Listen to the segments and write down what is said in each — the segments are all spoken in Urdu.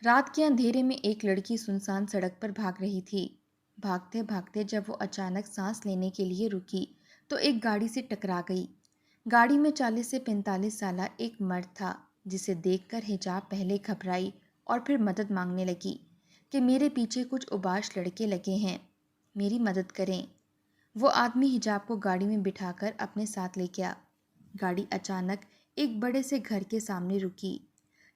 رات کے اندھیرے میں ایک لڑکی سنسان سڑک پر بھاگ رہی تھی۔ بھاگتے بھاگتے جب وہ اچانک سانس لینے کے لیے رکی تو ایک گاڑی سے ٹکرا گئی۔ گاڑی میں 40 سے 45 سالہ ایک مرد تھا، جسے دیکھ کر حجاب پہلے گھبرائی اور پھر مدد مانگنے لگی کہ میرے پیچھے کچھ اوباش لڑکے لگے ہیں، میری مدد کریں۔ وہ آدمی حجاب کو گاڑی میں بٹھا کر اپنے ساتھ لے گیا۔ گاڑی اچانک ایک بڑے سے گھر کے سامنے رکی۔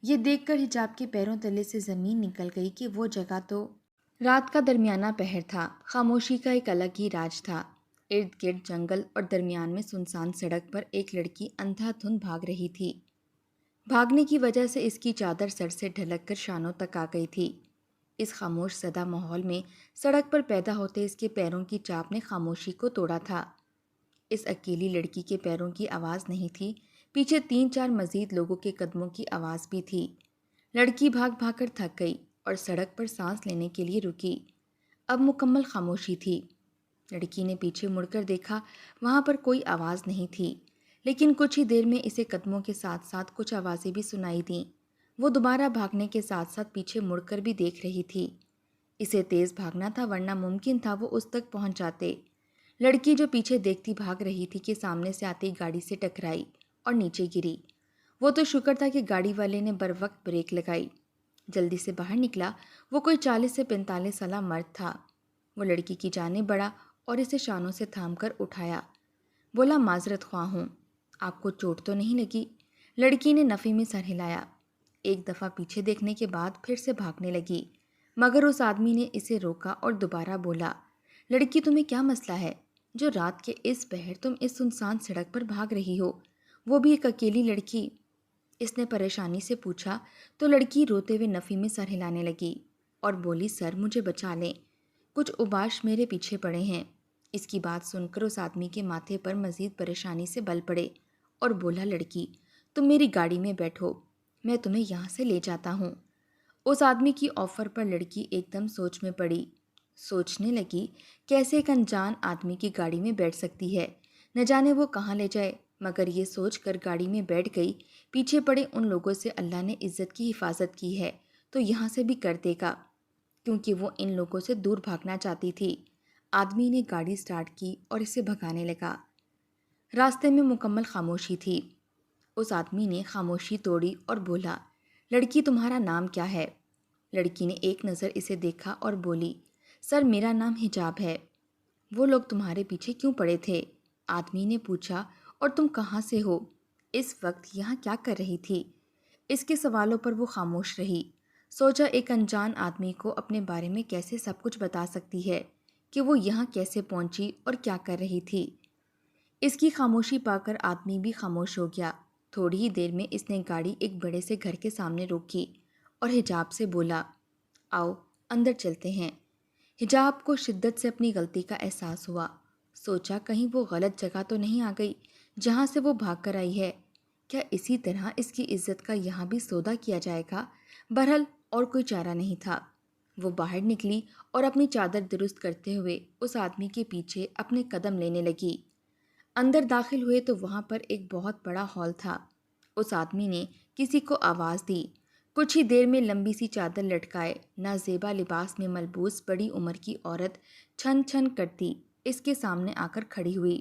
یہ دیکھ کر حجاب کے پیروں تلے سے زمین نکل گئی کہ وہ جگہ تو رات کا درمیانہ پہر تھا۔ خاموشی کا ایک الگ ہی راج تھا۔ ارد گرد جنگل اور درمیان میں سنسان سڑک پر ایک لڑکی اندھا دھند بھاگ رہی تھی۔ بھاگنے کی وجہ سے اس کی چادر سر سے ڈھلک کر شانوں تک آ گئی تھی۔ اس خاموش سدا ماحول میں سڑک پر پیدا ہوتے اس کے پیروں کی چاپ نے خاموشی کو توڑا تھا۔ اس اکیلی لڑکی کے پیروں کی آواز نہیں تھی، پیچھے 3-4 مزید لوگوں کے قدموں کی آواز بھی تھی۔ لڑکی بھاگ بھاگ کر تھک گئی اور سڑک پر سانس لینے کے لیے رکی۔ اب مکمل خاموشی تھی۔ لڑکی نے پیچھے مڑ کر دیکھا، وہاں پر کوئی آواز نہیں تھی، لیکن کچھ ہی دیر میں اسے قدموں کے ساتھ ساتھ کچھ آوازیں بھی سنائی دیں۔ وہ دوبارہ بھاگنے کے ساتھ ساتھ پیچھے مڑ کر بھی دیکھ رہی تھی۔ اسے تیز بھاگنا تھا، ورنہ ممکن تھا وہ اس تک پہنچ جاتے۔ لڑکی جو پیچھے دیکھتی بھاگ رہی تھی کہ سامنے سے آتی گاڑی سے ٹکرائی اور نیچے گری۔ وہ تو شکر تھا کہ گاڑی والے نے بر وقت بریک لگائی۔ جلدی سے باہر نکلا۔ وہ کوئی 40 سے 45 سالہ مرد تھا۔ وہ لڑکی کی جانب بڑھا اور اسے شانوں سے تھام کر اٹھایا۔ بولا، معذرت خواہ ہوں، آپ کو چوٹ تو نہیں لگی؟ لڑکی نے نفی میں سر ہلایا۔ ایک دفعہ پیچھے دیکھنے کے بعد پھر سے بھاگنے لگی، مگر اس آدمی نے اسے روکا اور دوبارہ بولا، لڑکی تمہیں کیا مسئلہ ہے جو رات کے اس پہر تم اس سنسان سڑک پر بھاگ رہی ہو، وہ بھی ایک اکیلی لڑکی؟ اس نے پریشانی سے پوچھا تو لڑکی روتے ہوئے نفی میں سر ہلانے لگی اور بولی، سر مجھے بچا لیں، کچھ اوباش میرے پیچھے پڑے ہیں۔ اس کی بات سن کر اس آدمی کے ماتھے پر مزید پریشانی سے بل پڑے اور بولا، لڑکی تم میری گاڑی میں بیٹھو، میں تمہیں یہاں سے لے جاتا ہوں۔ اس آدمی کی آفر پر لڑکی ایک دم سوچ میں پڑی۔ سوچنے لگی کیسے ایک انجان آدمی کی گاڑی میں بیٹھ سکتی ہے، نہ جانے وہ کہاں لے جائے، مگر یہ سوچ کر گاڑی میں بیٹھ گئی، پیچھے پڑے ان لوگوں سے اللہ نے عزت کی حفاظت کی ہے تو یہاں سے بھی کر دے گا، کیونکہ وہ ان لوگوں سے دور بھاگنا چاہتی تھی۔ آدمی نے گاڑی سٹارٹ کی اور اسے بھگانے لگا۔ راستے میں مکمل خاموشی تھی۔ اس آدمی نے خاموشی توڑی اور بولا، لڑکی تمہارا نام کیا ہے؟ لڑکی نے ایک نظر اسے دیکھا اور بولی، سر میرا نام حجاب ہے۔ وہ لوگ تمہارے پیچھے کیوں پڑے تھے؟ آدمی نے پوچھا، اور تم کہاں سے ہو؟ اس وقت یہاں کیا کر رہی تھی؟ اس کے سوالوں پر وہ خاموش رہی۔ سوچا ایک انجان آدمی کو اپنے بارے میں کیسے سب کچھ بتا سکتی ہے کہ وہ یہاں کیسے پہنچی اور کیا کر رہی تھی۔ اس کی خاموشی پا کر آدمی بھی خاموش ہو گیا۔ تھوڑی ہی دیر میں اس نے گاڑی ایک بڑے سے گھر کے سامنے روکی اور حجاب سے بولا، آؤ اندر چلتے ہیں۔ حجاب کو شدت سے اپنی غلطی کا احساس ہوا۔ سوچا کہیں وہ غلط جگہ تو نہیں آ گئی جہاں سے وہ بھاگ کر آئی ہے، کیا اسی طرح اس کی عزت کا یہاں بھی سودا کیا جائے گا؟ بہرحال اور کوئی چارہ نہیں تھا۔ وہ باہر نکلی اور اپنی چادر درست کرتے ہوئے اس آدمی کے پیچھے اپنے قدم لینے لگی۔ اندر داخل ہوئے تو وہاں پر ایک بہت بڑا ہال تھا۔ اس آدمی نے کسی کو آواز دی۔ کچھ ہی دیر میں لمبی سی چادر لٹکائے نازیبا لباس میں ملبوس بڑی عمر کی عورت چھن چھن کرتی اس کے سامنے آ کر کھڑی ہوئی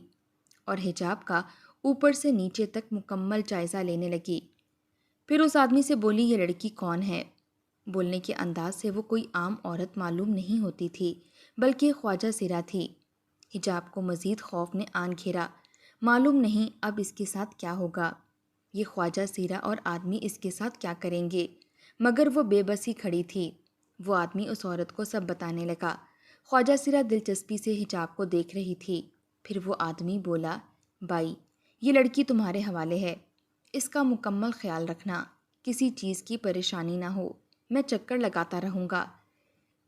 اور حجاب کا اوپر سے نیچے تک مکمل جائزہ لینے لگی۔ پھر اس آدمی سے بولی، یہ لڑکی کون ہے؟ بولنے کے انداز سے وہ کوئی عام عورت معلوم نہیں ہوتی تھی، بلکہ خواجہ سرا تھی۔ حجاب کو مزید خوف نے آن گھیرا۔ معلوم نہیں اب اس کے ساتھ کیا ہوگا، یہ خواجہ سیرا اور آدمی اس کے ساتھ کیا کریں گے، مگر وہ بے بسی کھڑی تھی۔ وہ آدمی اس عورت کو سب بتانے لگا۔ خواجہ سیرا دلچسپی سے حجاب کو دیکھ رہی تھی۔ پھر وہ آدمی بولا، بائی یہ لڑکی تمہارے حوالے ہے، اس کا مکمل خیال رکھنا، کسی چیز کی پریشانی نہ ہو، میں چکر لگاتا رہوں گا۔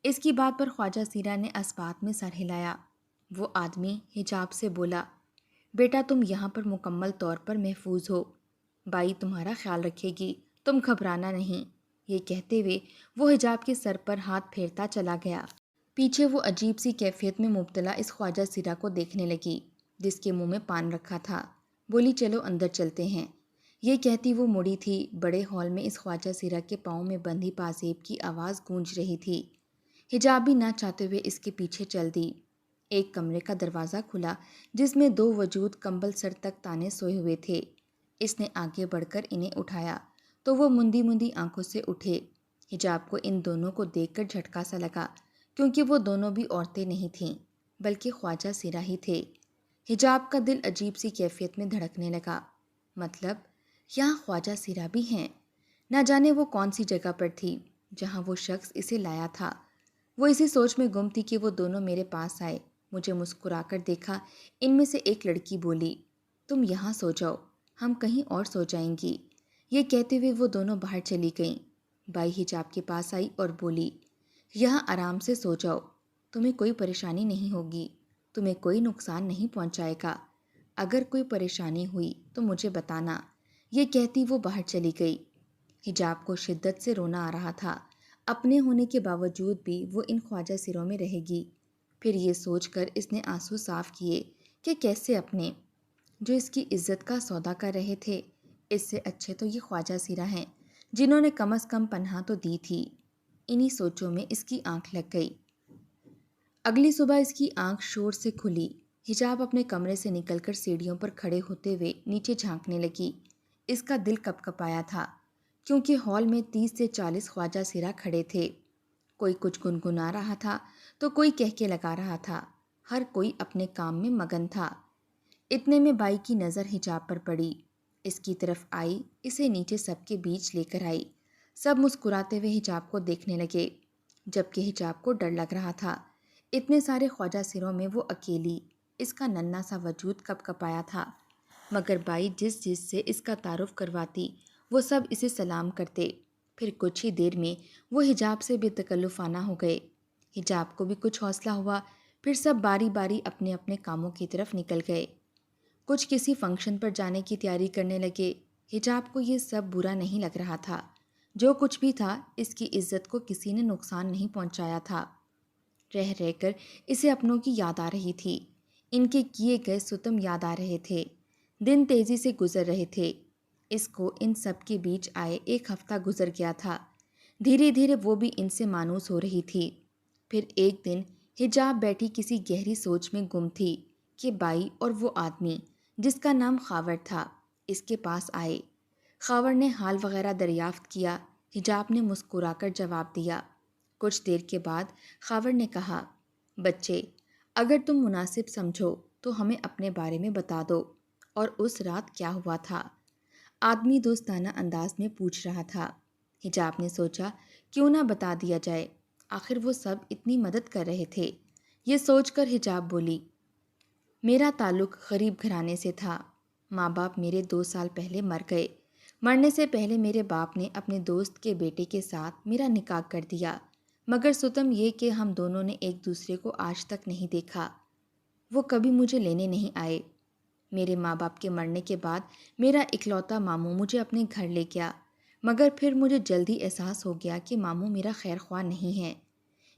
اس کی بات پر خواجہ سیرا نے اسبات میں سر ہلایا۔ وہ آدمی حجاب سے بولا، بیٹا تم یہاں پر مکمل طور پر محفوظ ہو، بائی تمہارا خیال رکھے گی، تم گھبرانا نہیں۔ یہ کہتے ہوئے وہ حجاب کے سر پر ہاتھ پھیرتا چلا گیا۔ پیچھے وہ عجیب سی کیفیت میں مبتلا اس خواجہ سیرا کو دیکھنے لگی جس کے منہ میں پان رکھا تھا۔ بولی، چلو اندر چلتے ہیں۔ یہ کہتی وہ مڑی تھی۔ بڑے ہال میں اس خواجہ سیرا کے پاؤں میں بندھی پازیب کی آواز گونج رہی تھی۔ حجابی نہ چاہتے ہوئے اس کے پیچھے چل دی۔ ایک کمرے کا دروازہ کھلا جس میں دو وجود کمبل سر تک تانے سوئے ہوئے تھے۔ اس نے آگے بڑھ کر انہیں اٹھایا تو وہ مندی مندی آنکھوں سے اٹھے۔ حجاب کو ان دونوں کو دیکھ کر جھٹکا سا لگا، کیونکہ وہ دونوں بھی عورتیں نہیں تھیں بلکہ خواجہ سیرا ہی تھے۔ حجاب کا دل عجیب سی کیفیت میں دھڑکنے لگا۔ مطلب یہاں خواجہ سیرا بھی ہیں؟ نہ جانے وہ کون سی جگہ پر تھی جہاں وہ شخص اسے لایا تھا۔ وہ اسی سوچ میں گم تھی کہ وہ دونوں میرے پاس آئے، مجھے مسکرا کر دیکھا۔ ان میں سے ایک لڑکی بولی، تم یہاں سو جاؤ، ہم کہیں اور سو جائیں گی۔ یہ کہتے ہوئے وہ دونوں باہر چلی گئیں۔ بائی حجاب کے پاس آئی اور بولی، یہاں آرام سے سو جاؤ، تمہیں کوئی پریشانی نہیں ہوگی، تمہیں کوئی نقصان نہیں پہنچائے گا، اگر کوئی پریشانی ہوئی تو مجھے بتانا۔ یہ کہتی وہ باہر چلی گئی۔ حجاب کو شدت سے رونا آ رہا تھا۔ اپنے ہونے کے باوجود بھی وہ ان خواجہ سروں میں رہے گی۔ پھر یہ سوچ کر اس نے آنسو صاف کیے کہ کیسے اپنے جو اس کی عزت کا سودا کر رہے تھے، اس سے اچھے تو یہ خواجہ سیرا ہیں جنہوں نے کم از کم پناہ تو دی تھی۔ انہی سوچوں میں اس کی آنکھ لگ گئی۔ اگلی صبح اس کی آنکھ شور سے کھلی۔ حجاب اپنے کمرے سے نکل کر سیڑھیوں پر کھڑے ہوتے ہوئے نیچے جھانکنے لگی۔ اس کا دل کپ کپایا تھا، کیونکہ ہال میں 30 سے 40 خواجہ سیرا کھڑے تھے۔ کوئی کچھ گنگنا رہا تھا تو کوئی کہکے لگا رہا تھا، ہر کوئی اپنے کام میں مگن تھا۔ اتنے میں بائی کی نظر حجاب پر پڑی، اس کی طرف آئی، اسے نیچے سب کے بیچ لے کر آئی۔ سب مسکراتے ہوئے حجاب کو دیکھنے لگے، جبکہ حجاب کو ڈر لگ رہا تھا۔ اتنے سارے خواجہ سروں میں وہ اکیلی، اس کا ننھا سا وجود کپ کپایا تھا۔ مگر بائی جس جس سے اس کا تعارف کرواتی وہ سب اسے سلام کرتے۔ پھر کچھ ہی دیر میں وہ حجاب سے بے تکلفانہ ہو گئے۔ حجاب کو بھی کچھ حوصلہ ہوا، پھر سب باری باری اپنے اپنے کاموں کی طرف نکل گئے۔ کچھ کسی فنکشن پر جانے کی تیاری کرنے لگے۔ حجاب کو یہ سب برا نہیں لگ رہا تھا، جو کچھ بھی تھا اس کی عزت کو کسی نے نقصان نہیں پہنچایا تھا۔ رہ رہ کر اسے اپنوں کی یاد آ رہی تھی، ان کے کیے گئے ستم یاد آ رہے تھے۔ دن تیزی سے گزر رہے تھے۔ اس کو ان سب کے بیچ آئے 1 ہفتہ گزر گیا تھا۔ دھیرے دھیرے وہ بھی ان سے مانوس ہو رہی تھی۔ پھر ایک دن حجاب بیٹھی کسی گہری سوچ میں گم تھی کہ بائی اور وہ آدمی جس کا نام خاور تھا اس کے پاس آئے۔ خاور نے حال وغیرہ دریافت کیا۔ حجاب نے مسکرا کر جواب دیا۔ کچھ دیر کے بعد خاور نے کہا، بچے، اگر تم مناسب سمجھو تو ہمیں اپنے بارے میں بتا دو، اور اس رات کیا ہوا تھا؟ آدمی دوستانہ انداز میں پوچھ رہا تھا۔ حجاب نے سوچا کیوں نہ بتا دیا جائے، آخر وہ سب اتنی مدد کر رہے تھے۔ یہ سوچ کر حجاب بولی، میرا تعلق غریب گھرانے سے تھا۔ ماں باپ میرے 2 سال پہلے مر گئے۔ مرنے سے پہلے میرے باپ نے اپنے دوست کے بیٹے کے ساتھ میرا نکاح کر دیا، مگر ستم یہ کہ ہم دونوں نے ایک دوسرے کو آج تک نہیں دیکھا۔ وہ کبھی مجھے لینے نہیں آئے۔ میرے ماں باپ کے مرنے کے بعد میرا اکلوتا ماموں مجھے اپنے گھر لے گیا، مگر پھر مجھے جلدی احساس ہو گیا کہ ماموں میرا خیر خواہ نہیں ہے،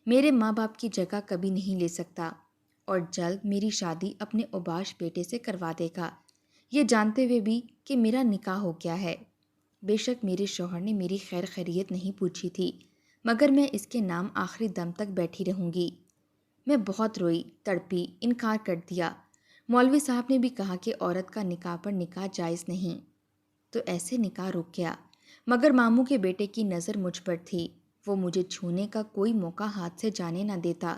میرے ماں باپ کی جگہ کبھی نہیں لے سکتا، اور جلد میری شادی اپنے اوباش بیٹے سے کروا دے گا، یہ جانتے ہوئے بھی کہ میرا نکاح ہو گیا ہے۔ بے شک میرے شوہر نے میری خیر خیریت نہیں پوچھی تھی، مگر میں اس کے نام آخری دم تک بیٹھی رہوں گی۔ میں بہت روئی، تڑپی، انکار کر دیا۔ مولوی صاحب نے بھی کہا کہ عورت کا نکاح پر نکاح جائز نہیں، تو ایسے نکاح رک گیا۔ مگر ماموں کے بیٹے کی نظر مجھ پر تھی، وہ مجھے چھونے کا کوئی موقع ہاتھ سے جانے نہ دیتا۔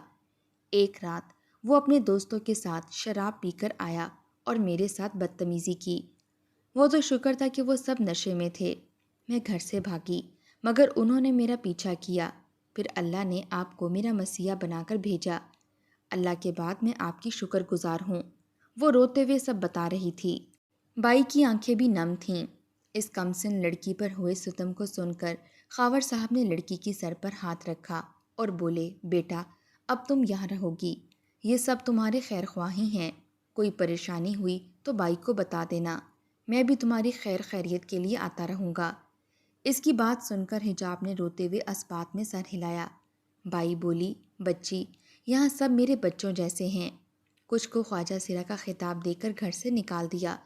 ایک رات وہ اپنے دوستوں کے ساتھ شراب پی کر آیا اور میرے ساتھ بدتمیزی کی۔ وہ تو شکر تھا کہ وہ سب نشے میں تھے۔ میں گھر سے بھاگی، مگر انہوں نے میرا پیچھا کیا۔ پھر اللہ نے آپ کو میرا مسیحا بنا کر بھیجا۔ اللہ کے بعد میں آپ کی شکر گزار ہوں۔ وہ روتے ہوئے سب بتا رہی تھی۔ بائی کی آنکھیں بھی نم تھیں۔ اس کمسن لڑکی پر ہوئے ستم کو سن کر خاور صاحب نے لڑکی کی سر پر ہاتھ رکھا اور بولے، بیٹا اب تم یہاں رہو گی، یہ سب تمہارے خیر خواہ ہی ہیں، کوئی پریشانی ہوئی تو بائی کو بتا دینا، میں بھی تمہاری خیر خیریت کے لیے آتا رہوں گا۔ اس کی بات سن کر حجاب نے روتے ہوئے اسبات میں سر ہلایا۔ بائی بولی، بچی، یہاں سب میرے بچوں جیسے ہیں۔ کچھ کو خواجہ سیرا کا خطاب دے کر گھر سے نکال دیا،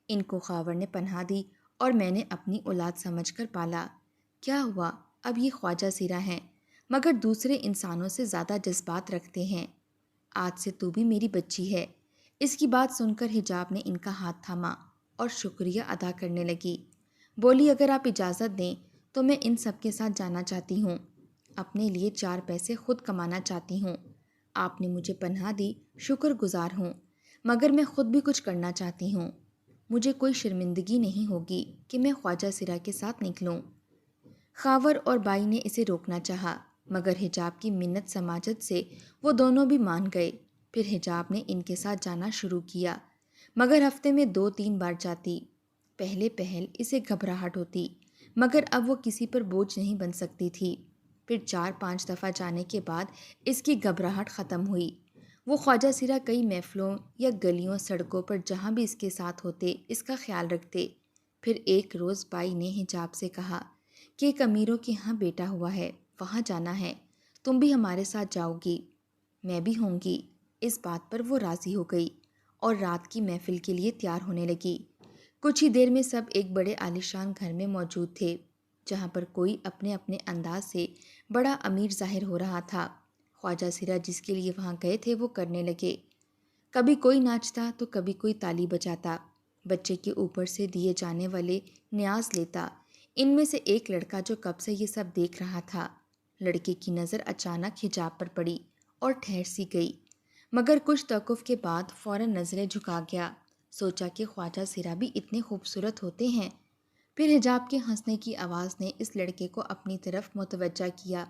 ان کو خاور نے پناہ دی اور میں نے اپنی اولاد سمجھ کر پالا۔ کیا ہوا، اب یہ خواجہ سیرا ہیں، مگر دوسرے انسانوں سے زیادہ جذبات رکھتے ہیں۔ آج سے تو بھی میری بچی ہے۔ اس کی بات سن کر حجاب نے ان کا ہاتھ تھاما اور شکریہ ادا کرنے لگی۔ بولی اگر آپ اجازت دیں تو میں ان سب کے ساتھ جانا چاہتی ہوں، اپنے لیے 4 پیسے خود کمانا چاہتی ہوں۔ آپ نے مجھے پناہ دی، شکر گزار ہوں، مگر میں خود بھی کچھ کرنا چاہتی ہوں۔ مجھے کوئی شرمندگی نہیں ہوگی کہ میں خواجہ سرا کے ساتھ نکلوں۔ خاور اور بائی نے اسے روکنا چاہا، مگر حجاب کی منت سماجت سے وہ دونوں بھی مان گئے۔ پھر حجاب نے ان کے ساتھ جانا شروع کیا، مگر ہفتے میں 2-3 بار جاتی۔ پہلے پہل اسے گھبراہٹ ہوتی، مگر اب وہ کسی پر بوجھ نہیں بن سکتی تھی۔ پھر 4-5 دفعہ جانے کے بعد اس کی گھبراہٹ ختم ہوئی۔ وہ خواجہ سرا کئی محفلوں یا گلیوں سڑکوں پر جہاں بھی اس کے ساتھ ہوتے اس کا خیال رکھتے۔ پھر ایک روز بائی نے حجاب سے کہا کہ ایک امیروں کے ہاں بیٹا ہوا ہے، وہاں جانا ہے، تم بھی ہمارے ساتھ جاؤ گی؟ میں بھی ہوں گی۔ اس بات پر وہ راضی ہو گئی اور رات کی محفل کے لیے تیار ہونے لگی۔ کچھ ہی دیر میں سب ایک بڑے عالیشان گھر میں موجود تھے، جہاں پر کوئی اپنے اپنے انداز سے بڑا امیر ظاہر ہو رہا تھا۔ خواجہ سرا جس کے لیے وہاں گئے تھے وہ کرنے لگے۔ کبھی کوئی ناچتا تو کبھی کوئی تالی بجاتا، بچے کے اوپر سے دیے جانے والے نیاز لیتا۔ ان میں سے ایک لڑکا جو کب سے یہ سب دیکھ رہا تھا، لڑکے کی نظر اچانک حجاب پر پڑی اور ٹھہر سی گئی، مگر کچھ توقف کے بعد فوراً نظریں جھکا گیا۔ سوچا کہ خواجہ سرا بھی اتنے خوبصورت ہوتے ہیں۔ پھر حجاب کے ہنسنے کی آواز نے اس لڑکے کو اپنی طرف متوجہ کیا۔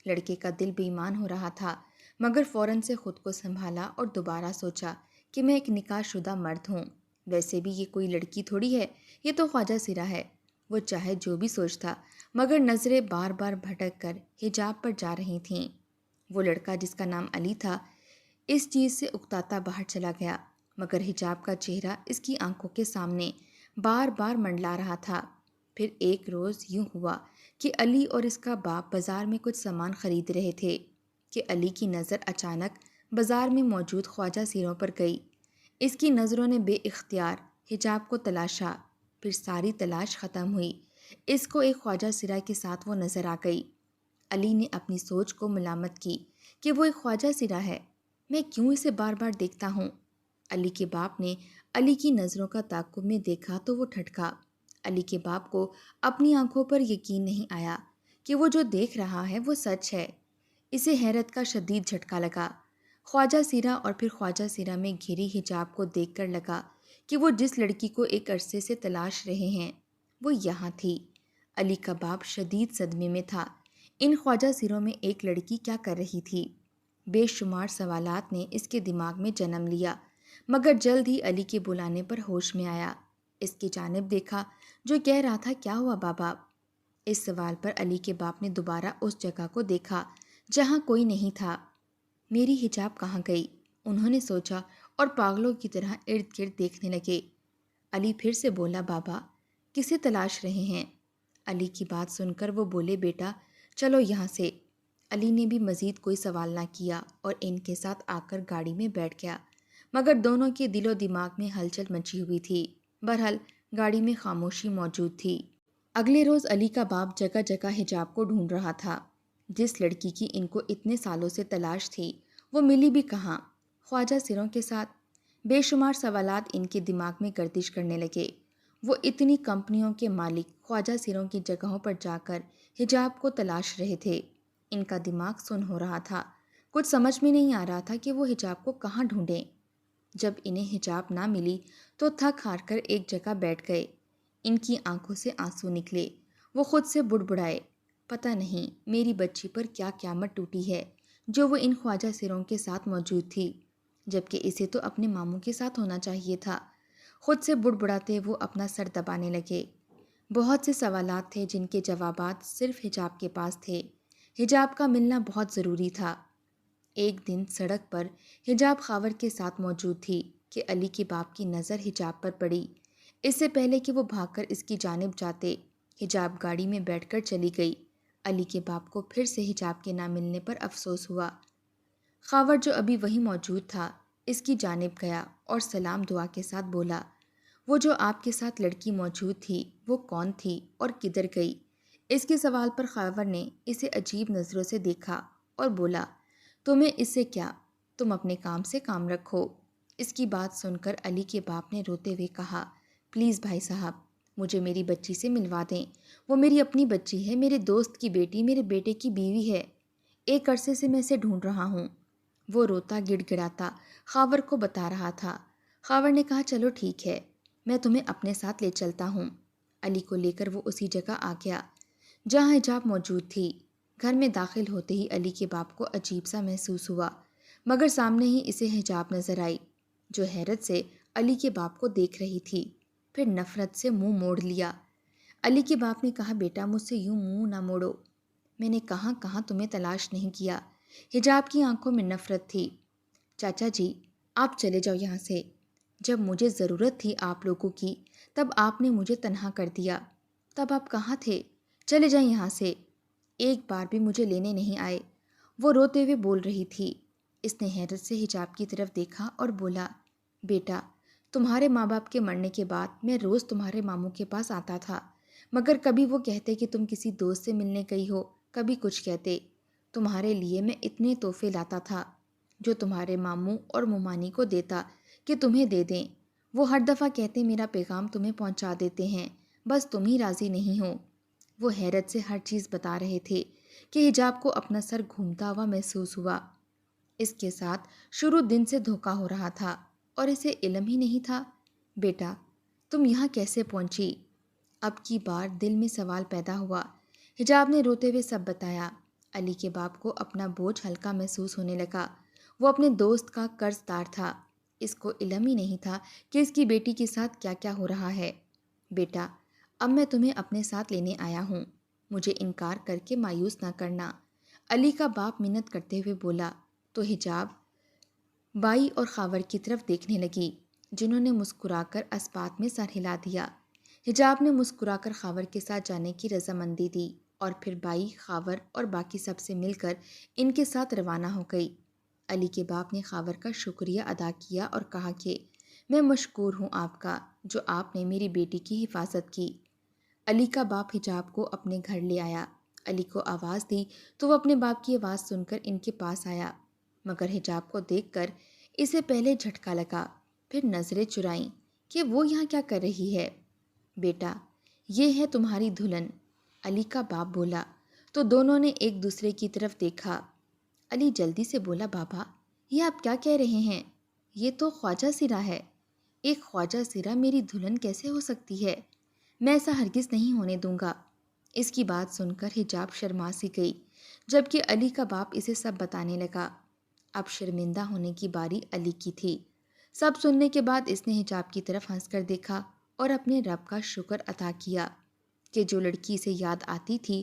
لڑکے کا دل بے ایمان ہو رہا تھا، مگر فوراً سے خود کو سنبھالا اور دوبارہ سوچا کہ میں ایک نکاح شدہ مرد ہوں، ویسے بھی یہ کوئی لڑکی تھوڑی ہے، یہ تو خواجہ سرا ہے۔ وہ چاہے جو بھی سوچتا، مگر نظریں بار بار بھٹک کر حجاب پر جا رہی تھیں۔ وہ لڑکا جس کا نام علی تھا اس چیز سے اکتاتا باہر چلا گیا، مگر حجاب کا چہرہ اس کی آنکھوں کے سامنے بار بار منڈلا رہا تھا۔ پھر ایک روز یوں ہوا کہ علی اور اس کا باپ بازار میں کچھ سامان خرید رہے تھے کہ علی کی نظر اچانک بازار میں موجود خواجہ سیروں پر گئی۔ اس کی نظروں نے بے اختیار حجاب کو تلاشا، پھر ساری تلاش ختم ہوئی، اس کو ایک خواجہ سرا کے ساتھ وہ نظر آ گئی۔ علی نے اپنی سوچ کو ملامت کی کہ وہ ایک خواجہ سرا ہے، میں کیوں اسے بار بار دیکھتا ہوں؟ علی کے باپ نے علی کی نظروں کا تعاقب میں دیکھا تو وہ ٹھٹکا۔ علی کے باپ کو اپنی آنکھوں پر یقین نہیں آیا کہ وہ جو دیکھ رہا ہے وہ سچ ہے۔ اسے حیرت کا شدید جھٹکا لگا۔ خواجہ سرا اور پھر خواجہ سرا میں گھری حجاب کو دیکھ کر لگا کہ وہ جس لڑکی کو ایک عرصے سے تلاش رہے ہیں وہ یہاں تھی۔ علی کا باپ شدید صدمے میں تھا، ان خواجہ سروں میں ایک لڑکی کیا کر رہی تھی؟ بے شمار سوالات نے اس کے دماغ میں جنم لیا، مگر جلد ہی علی کے بلانے پر ہوش میں آیا۔ اس کی جانب دیکھا جو کہہ رہا تھا کیا ہوا بابا؟ اس سوال پر علی کے باپ نے دوبارہ اس جگہ کو دیکھا جہاں کوئی نہیں تھا۔ میری حجاب کہاں گئی؟ انہوں نے سوچا اور پاگلوں کی طرح ارد گرد دیکھنے لگے۔ علی پھر سے بولا بابا کسے تلاش رہے ہیں؟ علی کی بات سن کر وہ بولے بیٹا چلو یہاں سے۔ علی نے بھی مزید کوئی سوال نہ کیا اور ان کے ساتھ آ کر گاڑی میں بیٹھ گیا، مگر دونوں کے دل و دماغ میں ہلچل مچی ہوئی تھی۔ بہرحال گاڑی میں خاموشی موجود تھی۔ اگلے روز علی کا باپ جگہ جگہ حجاب کو ڈھونڈ رہا تھا۔ جس لڑکی کی ان کو اتنے سالوں سے تلاش تھی وہ ملی بھی کہاں؟ خواجہ سروں کے ساتھ؟ بے شمار سوالات ان کے دماغ میں گردش کرنے لگے۔ وہ اتنی کمپنیوں کے مالک خواجہ سروں کی جگہوں پر جا کر حجاب کو تلاش رہے تھے۔ ان کا دماغ سن ہو رہا تھا، کچھ سمجھ میں نہیں آ رہا تھا کہ وہ حجاب کو کہاں ڈھونڈیں۔ جب انہیں حجاب نہ ملی تو تھک ہار کر ایک جگہ بیٹھ گئے۔ ان کی آنکھوں سے آنسو نکلے۔ وہ خود سے بڑبڑائے پتہ نہیں میری بچی پر کیا قیامت ٹوٹی ہے جو وہ ان خواجہ سروں کے ساتھ موجود تھی، جبکہ اسے تو اپنے ماموں کے ساتھ ہونا چاہیے تھا۔ خود سے بڑبڑاتے وہ اپنا سر دبانے لگے۔ بہت سے سوالات تھے جن کے جوابات صرف حجاب کے پاس تھے۔ حجاب کا ملنا بہت ضروری تھا۔ ایک دن سڑک پر حجاب خاور کے ساتھ موجود تھی کہ علی کے باپ کی نظر حجاب پر پڑی۔ اس سے پہلے کہ وہ بھاگ کر اس کی جانب جاتے، حجاب گاڑی میں بیٹھ کر چلی گئی۔ علی کے باپ کو پھر سے حجاب کے نہ ملنے پر افسوس ہوا۔ خاور جو ابھی وہیں موجود تھا اس کی جانب گیا اور سلام دعا کے ساتھ بولا وہ جو آپ کے ساتھ لڑکی موجود تھی وہ کون تھی اور کدھر گئی؟ اس کے سوال پر خاور نے اسے عجیب نظروں سے دیکھا اور بولا، تمہیں اس سے کیا؟ تم اپنے کام سے کام رکھو۔ اس کی بات سن کر علی کے باپ نے روتے ہوئے کہا، پلیز بھائی صاحب، مجھے میری بچی سے ملوا دیں۔ وہ میری اپنی بچی ہے، میرے دوست کی بیٹی، میرے بیٹے کی بیوی ہے۔ ایک عرصے سے میں اسے ڈھونڈ رہا ہوں۔ وہ روتا گڑ گڑاتا خاور کو بتا رہا تھا۔ خاور نے کہا، چلو ٹھیک ہے، میں تمہیں اپنے ساتھ لے چلتا ہوں۔ علی کو لے کر وہ اسی جگہ آ گیا جہاں حجاب موجود تھی۔ گھر میں داخل ہوتے ہی علی کے باپ کو عجیب سا محسوس ہوا، مگر سامنے ہی اسے حجاب نظر آئی جو حیرت سے علی کے باپ کو دیکھ رہی تھی، پھر نفرت سے منہ موڑ لیا۔ علی کے باپ نے کہا، بیٹا مجھ سے یوں منہ نہ موڑو، میں نے کہاں کہاں تمہیں تلاش نہیں کیا۔ حجاب کی آنکھوں میں نفرت تھی۔ چاچا جی، آپ چلے جاؤ یہاں سے۔ جب مجھے ضرورت تھی آپ لوگوں کی تب آپ نے مجھے تنہا کر دیا۔ تب آپ کہاں تھے؟ چلے جائیں یہاں سے۔ ایک بار بھی مجھے لینے نہیں آئے، وہ روتے ہوئے بول رہی تھی۔ اس نے حیرت سے حجاب کی طرف دیکھا اور بولا، بیٹا تمہارے ماں باپ کے مرنے کے بعد میں روز تمہارے ماموں کے پاس آتا تھا، مگر کبھی وہ کہتے کہ تم کسی دوست سے ملنے گئی ہو، کبھی کچھ کہتے۔ تمہارے لیے میں اتنے تحفے لاتا تھا جو تمہارے ماموں اور ممانی کو دیتا کہ تمہیں دے دیں۔ وہ ہر دفعہ کہتے میرا پیغام تمہیں پہنچا دیتے ہیں، بس تم ہی راضی نہیں ہو۔ وہ حیرت سے ہر چیز بتا رہے تھے کہ حجاب کو اپنا سر گھومتا ہوا محسوس ہوا۔ اس کے ساتھ شروع دن سے دھوکا ہو رہا تھا اور اسے علم ہی نہیں تھا۔ بیٹا تم یہاں کیسے پہنچی؟ اب کی بار دل میں سوال پیدا ہوا۔ حجاب نے روتے ہوئے سب بتایا۔ علی کے باپ کو اپنا بوجھ ہلکا محسوس ہونے لگا۔ وہ اپنے دوست کا قرض دار تھا، اس کو علم ہی نہیں تھا کہ اس کی بیٹی کے ساتھ کیا کیا ہو رہا ہے۔ بیٹا اب میں تمہیں اپنے ساتھ لینے آیا ہوں، مجھے انکار کر کے مایوس نہ کرنا، علی کا باپ منت کرتے ہوئے بولا۔ تو حجاب بائی اور خاور کی طرف دیکھنے لگی جنہوں نے مسکرا کر اسبات میں سر ہلا دیا۔ حجاب نے مسکرا کر خاور کے ساتھ جانے کی رضامندی دی اور پھر بائی، خاور اور باقی سب سے مل کر ان کے ساتھ روانہ ہو گئی۔ علی کے باپ نے خاور کا شکریہ ادا کیا اور کہا کہ میں مشکور ہوں آپ کا جو آپ نے میری بیٹی کی حفاظت کی۔ علی کا باپ حجاب کو اپنے گھر لے آیا۔ علی کو آواز دی تو وہ اپنے باپ کی آواز سن کر ان کے پاس آیا، مگر حجاب کو دیکھ کر اسے پہلے جھٹکا لگا، پھر نظریں چرائیں کہ وہ یہاں کیا کر رہی ہے۔ بیٹا یہ ہے تمہاری دلہن، علی کا باپ بولا۔ تو دونوں نے ایک دوسرے کی طرف دیکھا۔ علی جلدی سے بولا، بابا یہ آپ کیا کہہ رہے ہیں؟ یہ تو خواجہ سرا ہے، ایک خواجہ سرا میری دلہن کیسے ہو سکتی ہے؟ میں ایسا ہرگز نہیں ہونے دوں گا۔ اس کی بات سن کر حجاب شرما سی گئی، جبکہ علی کا باپ اسے سب بتانے لگا۔ اب شرمندہ ہونے کی باری علی کی تھی۔ سب سننے کے بعد اس نے حجاب کی طرف ہنس کر دیکھا اور اپنے رب کا شکر ادا کیا کہ جو لڑکی اسے یاد آتی تھی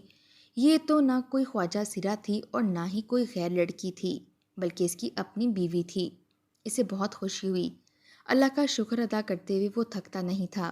یہ تو نہ کوئی خواجہ سرا تھی اور نہ ہی کوئی غیر لڑکی تھی، بلکہ اس کی اپنی بیوی تھی۔ اسے بہت خوشی ہوئی۔ اللہ کا شکر ادا کرتے ہوئے وہ تھکتا نہیں تھا۔